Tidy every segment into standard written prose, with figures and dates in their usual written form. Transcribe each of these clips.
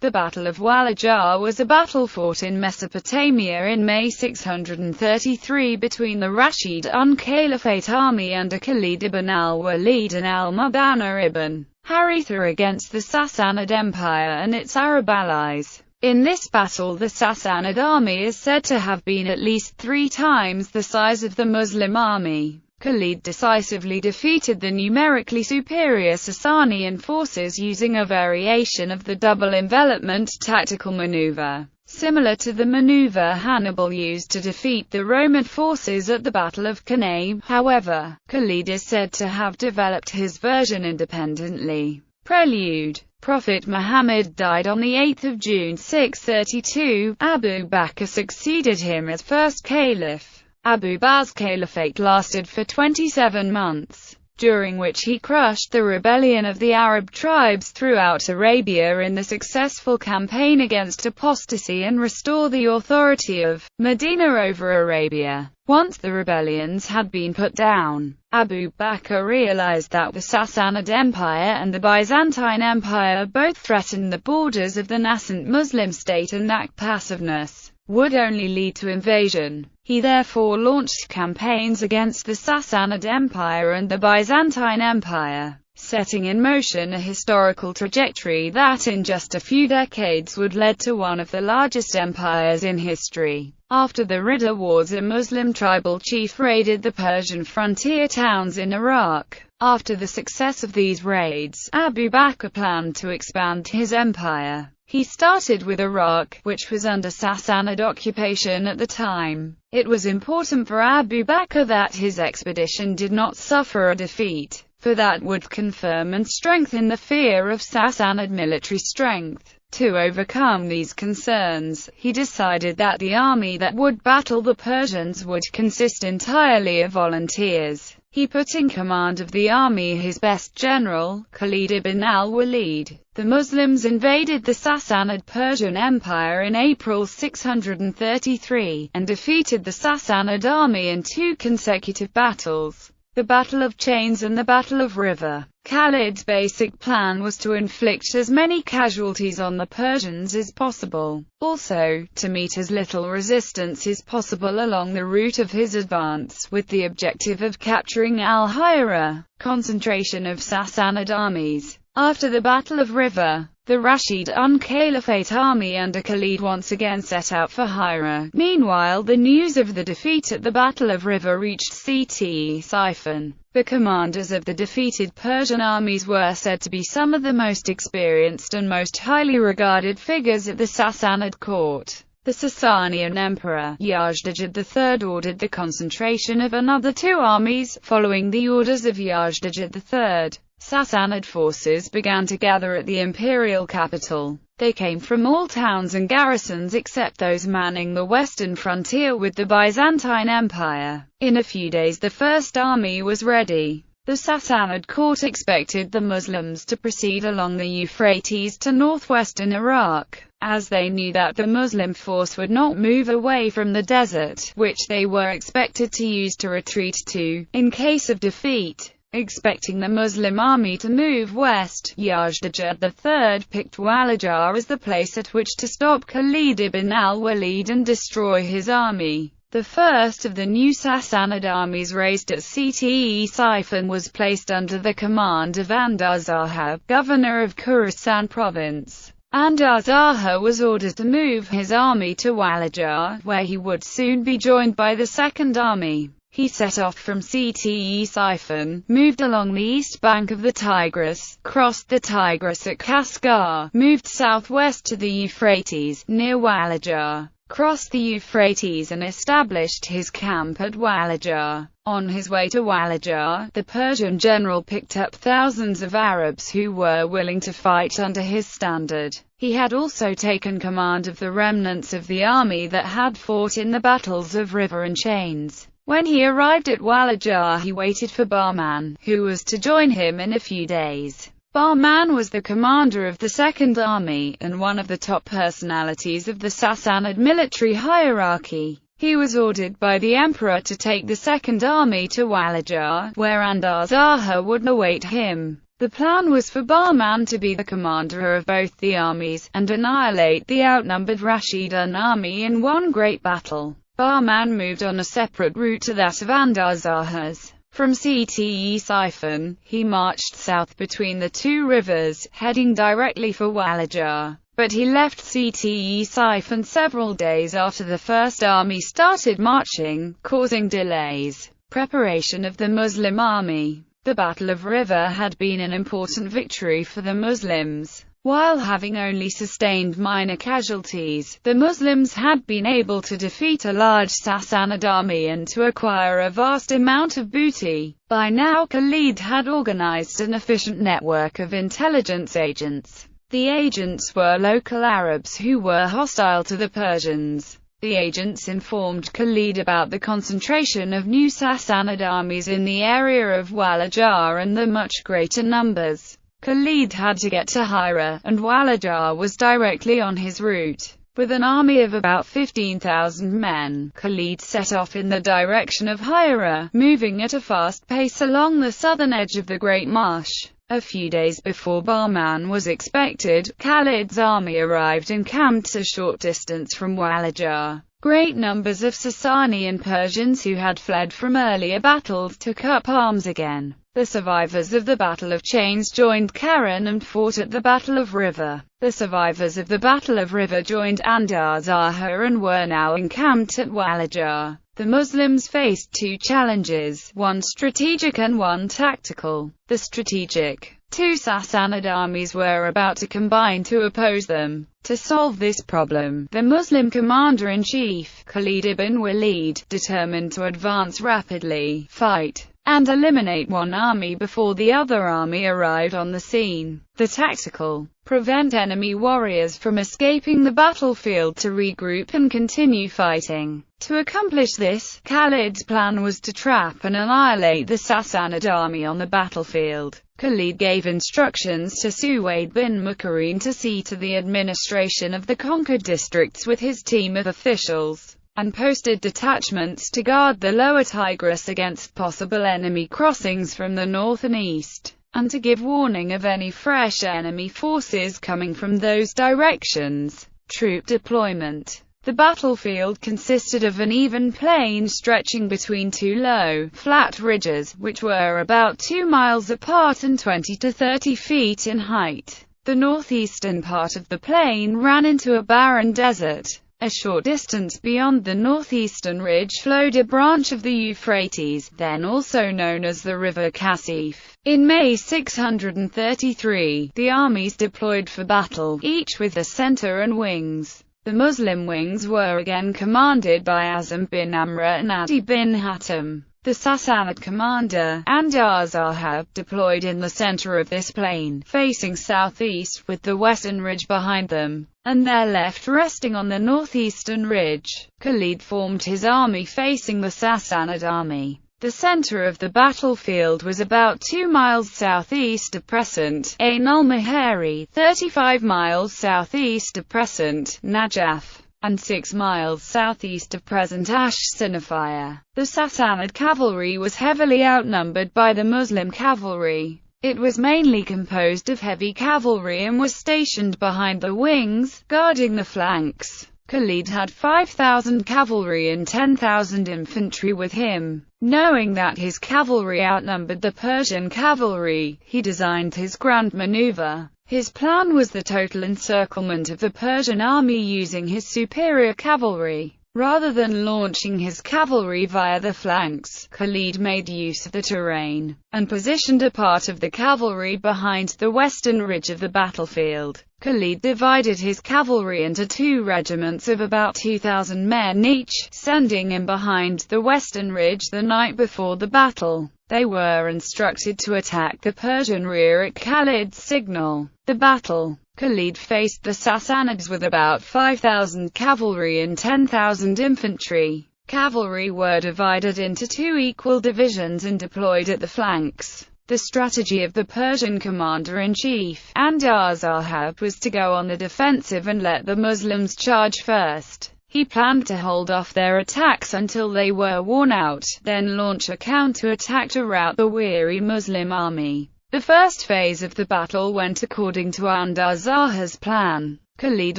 The Battle of Walaja was a battle fought in Mesopotamia in May 633 between the Rashidun Caliphate army under Khalid ibn al-Walid and Al-Muthanna ibn Haritha against the Sassanid Empire and its Arab allies. In this battle, the Sassanid army is said to have been at least 3 times the size of the Muslim army. Khalid decisively defeated the numerically superior Sassanian forces using a variation of the double envelopment tactical maneuver, similar to the maneuver Hannibal used to defeat the Roman forces at the Battle of Cannae. However, Khalid is said to have developed his version independently. Prelude. Prophet Muhammad died on 8 June 632. Abu Bakr succeeded him as first caliph. Abu Bakr's caliphate lasted for 27 months, during which he crushed the rebellion of the Arab tribes throughout Arabia in the successful campaign against apostasy and restored the authority of Medina over Arabia. Once the rebellions had been put down, Abu Bakr realized that the Sassanid Empire and the Byzantine Empire both threatened the borders of the nascent Muslim state and that passiveness would only lead to invasion. He therefore launched campaigns against the Sassanid Empire and the Byzantine Empire, setting in motion a historical trajectory that in just a few decades would lead to one of the largest empires in history. After the Ridda Wars, a Muslim tribal chief raided the Persian frontier towns in Iraq. After the success of these raids, Abu Bakr planned to expand his empire. He started with Iraq, which was under Sassanid occupation at the time. It was important for Abu Bakr that his expedition did not suffer a defeat, for that would confirm and strengthen the fear of Sassanid military strength. To overcome these concerns, he decided that the army that would battle the Persians would consist entirely of volunteers. He put in command of the army his best general, Khalid ibn al-Walid. The Muslims invaded the Sassanid Persian Empire in April 633, and defeated the Sassanid army in 2 consecutive battles, the Battle of Chains and the Battle of River. Khalid's basic plan was to inflict as many casualties on the Persians as possible, also, to meet as little resistance as possible along the route of his advance, with the objective of capturing al-Hira, concentration of Sassanid armies. After the Battle of River, the Rashidun Caliphate army under Khalid once again set out for Hira. Meanwhile, the news of the defeat at the Battle of River reached Ctesiphon. The commanders of the defeated Persian armies were said to be some of the most experienced and most highly regarded figures at the Sassanid court. The Sasanian Emperor, Yazdijid III, ordered the concentration of another 2 armies. Following the orders of Yazdijid III, Sassanid forces began to gather at the imperial capital. They came from all towns and garrisons except those manning the western frontier with the Byzantine Empire. In a few days the first army was ready. The Sassanid court expected the Muslims to proceed along the Euphrates to northwestern Iraq, as they knew that the Muslim force would not move away from the desert, which they were expected to use to retreat to, in case of defeat. Expecting the Muslim army to move west, Yazdijid III picked Walaja as the place at which to stop Khalid ibn al-Walid and destroy his army. The first of the new Sassanid armies raised at Ctesiphon was placed under the command of Andarzaha, governor of Khorasan province. Andarzaha was ordered to move his army to Walaja, where he would soon be joined by the Second Army. He set off from Ctesiphon, moved along the east bank of the Tigris, crossed the Tigris at Kaskar, moved southwest to the Euphrates, near Walaja, crossed the Euphrates and established his camp at Walaja. On his way to Walaja, the Persian general picked up thousands of Arabs who were willing to fight under his standard. He had also taken command of the remnants of the army that had fought in the battles of River and Chains. When he arrived at Walaja, he waited for Bahman, who was to join him in a few days. Bahman was the commander of the Second Army, and one of the top personalities of the Sassanid military hierarchy. He was ordered by the emperor to take the Second Army to Walaja, where Andarzaha would await him. The plan was for Bahman to be the commander of both the armies, and annihilate the outnumbered Rashidun army in one great battle. Bahman moved on a separate route to that of Andar-Zahas. From Ctesiphon, he marched south between the two rivers, heading directly for Walaja. But he left Ctesiphon several days after the first army started marching, causing delays. Preparation of the Muslim army. The Battle of Riva had been an important victory for the Muslims. While having only sustained minor casualties, the Muslims had been able to defeat a large Sassanid army and to acquire a vast amount of booty. By now Khalid had organized an efficient network of intelligence agents. The agents were local Arabs who were hostile to the Persians. The agents informed Khalid about the concentration of new Sassanid armies in the area of Walaja and the much greater numbers. Khalid had to get to Hira, and Walaja was directly on his route. With an army of about 15,000 men, Khalid set off in the direction of Hira, moving at a fast pace along the southern edge of the Great Marsh. A few days before Bahman was expected, Khalid's army arrived and camped a short distance from Walaja. Great numbers of Sasanian Persians who had fled from earlier battles took up arms again. The survivors of the Battle of Chains joined Karen and fought at the Battle of Riva. The survivors of the Battle of Riva joined Andar-Zaha and were now encamped at Walaja. The Muslims faced two challenges, one strategic and one tactical. The strategic. Two Sassanid armies were about to combine to oppose them. To solve this problem, the Muslim commander-in-chief, Khalid ibn Walid, determined to advance rapidly, fight, and eliminate one army before the other army arrived on the scene. The tactical. Prevent enemy warriors from escaping the battlefield to regroup and continue fighting. To accomplish this, Khalid's plan was to trap and annihilate the Sassanid army on the battlefield. Khalid gave instructions to Suwaid bin Mukarrin to see to the administration of the conquered districts with his team of officials, and posted detachments to guard the lower Tigris against possible enemy crossings from the north and east, and to give warning of any fresh enemy forces coming from those directions. Troop deployment. The battlefield consisted of an even plain stretching between two low, flat ridges, which were about 2 miles apart and 20 to 30 feet in height. The northeastern part of the plain ran into a barren desert. A short distance beyond the northeastern ridge flowed a branch of the Euphrates, then also known as the River Kasif. In May 633, the armies deployed for battle, each with a center and wings. The Muslim wings were again commanded by Azam bin Amra and Adi bin Hatim. The Sassanid commander, Andar-Zahab, deployed in the center of this plain, facing southeast, with the western ridge behind them, and their left resting on the northeastern ridge. Khalid formed his army facing the Sassanid army. The center of the battlefield was about 2 miles southeast of present Ain al-Mahari, 35 miles southeast of present Najaf, and 6 miles southeast of present Ash-Sinafia. The Sassanid cavalry was heavily outnumbered by the Muslim cavalry. It was mainly composed of heavy cavalry and was stationed behind the wings, guarding the flanks. Khalid had 5,000 cavalry and 10,000 infantry with him. Knowing that his cavalry outnumbered the Persian cavalry, he designed his grand maneuver. His plan was the total encirclement of the Persian army using his superior cavalry. Rather than launching his cavalry via the flanks, Khalid made use of the terrain, and positioned a part of the cavalry behind the western ridge of the battlefield. Khalid divided his cavalry into 2 regiments of about 2,000 men each, sending in behind the western ridge the night before the battle. They were instructed to attack the Persian rear at Khalid's signal. The battle. Khalid faced the Sassanids with about 5,000 cavalry and 10,000 infantry. Cavalry were divided into 2 equal divisions and deployed at the flanks. The strategy of the Persian commander-in-chief, Andar-Zahab, was to go on the defensive and let the Muslims charge first. He planned to hold off their attacks until they were worn out, then launch a counter-attack to rout the weary Muslim army. The first phase of the battle went according to Andarzaha's plan. Khalid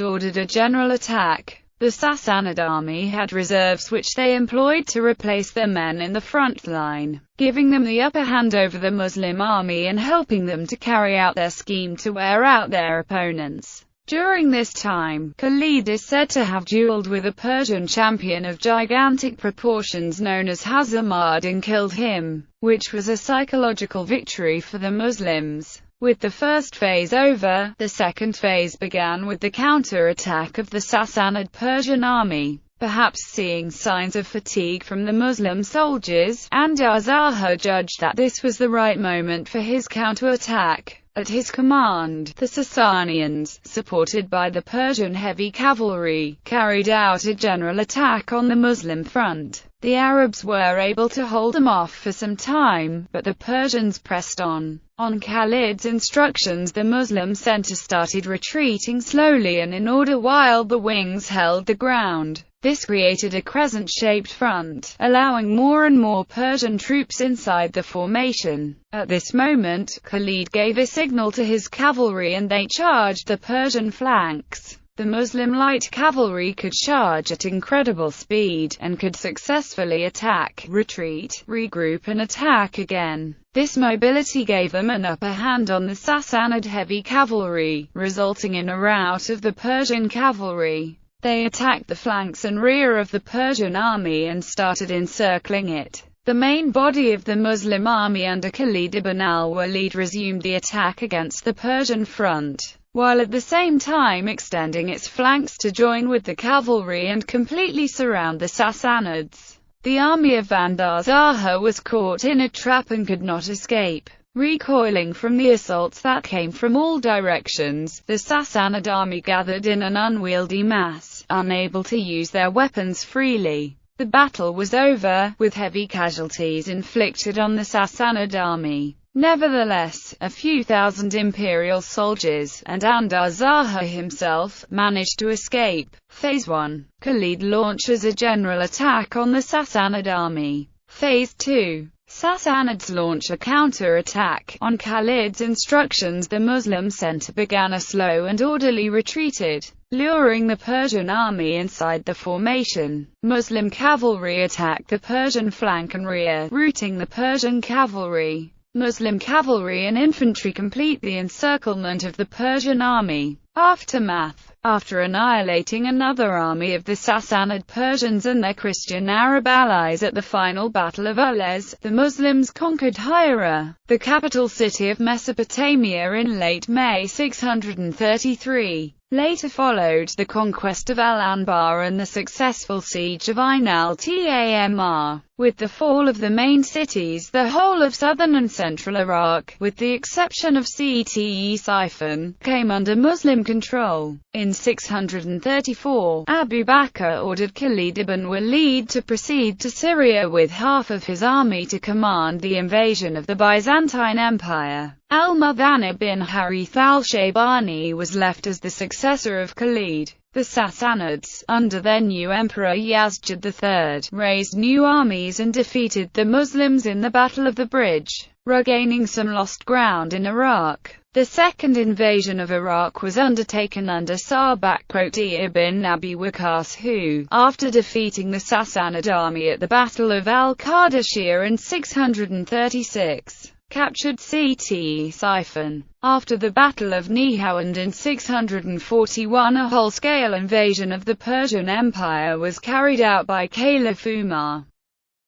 ordered a general attack. The Sassanid army had reserves which they employed to replace their men in the front line, giving them the upper hand over the Muslim army and helping them to carry out their scheme to wear out their opponents. During this time, Khalid is said to have dueled with a Persian champion of gigantic proportions known as Hazarmad and killed him, which was a psychological victory for the Muslims. With the first phase over, the second phase began with the counter-attack of the Sassanid Persian army. Perhaps seeing signs of fatigue from the Muslim soldiers, Andarzaha judged that this was the right moment for his counter-attack. At his command, the Sassanians, supported by the Persian heavy cavalry, carried out a general attack on the Muslim front. The Arabs were able to hold them off for some time, but the Persians pressed on. On Khalid's instructions, the Muslim center started retreating slowly and in order while the wings held the ground. This created a crescent-shaped front, allowing more and more Persian troops inside the formation. At this moment, Khalid gave a signal to his cavalry and they charged the Persian flanks. The Muslim light cavalry could charge at incredible speed, and could successfully attack, retreat, regroup and attack again. This mobility gave them an upper hand on the Sassanid heavy cavalry, resulting in a rout of the Persian cavalry. They attacked the flanks and rear of the Persian army and started encircling it. The main body of the Muslim army under Khalid ibn al-Walid resumed the attack against the Persian front, while at the same time extending its flanks to join with the cavalry and completely surround the Sassanids. The army of Andarzaha was caught in a trap and could not escape. Recoiling from the assaults that came from all directions, the Sassanid army gathered in an unwieldy mass, unable to use their weapons freely. The battle was over, with heavy casualties inflicted on the Sassanid army. Nevertheless, a few thousand imperial soldiers, and Andarzaha himself, managed to escape. Phase 1. Khalid launches a general attack on the Sassanid army. Phase 2. Sassanids launch a counter-attack. On Khalid's instructions, the Muslim center began a slow and orderly retreated, luring the Persian army inside the formation. Muslim cavalry attacked the Persian flank and rear, routing the Persian cavalry. Muslim cavalry and infantry complete the encirclement of the Persian army. Aftermath. After annihilating another army of the Sassanid Persians and their Christian Arab allies at the final Battle of Walaja, the Muslims conquered Hira, the capital city of Mesopotamia, in late May 633. Later followed the conquest of Al-Anbar and the successful siege of Ain al-Tamr. With the fall of the main cities, the whole of southern and central Iraq, with the exception of Ctesiphon, came under Muslim control. In 634, Abu Bakr ordered Khalid ibn Walid to proceed to Syria with half of his army to command the invasion of the Byzantine Empire. Al-Muthanna ibn Haritha al-Shaybani was left as the successor of Khalid. The Sassanids, under their new emperor Yazid III, raised new armies and defeated the Muslims in the Battle of the Bridge, regaining some lost ground in Iraq. The second invasion of Iraq was undertaken under Sa'd ibn Abi Waqqas, who, after defeating the Sassanid army at the Battle of al-Qadisiyah in 636, captured Ctesiphon. After the Battle of Nehawand in 641, a whole-scale invasion of the Persian Empire was carried out by Caliph Umar.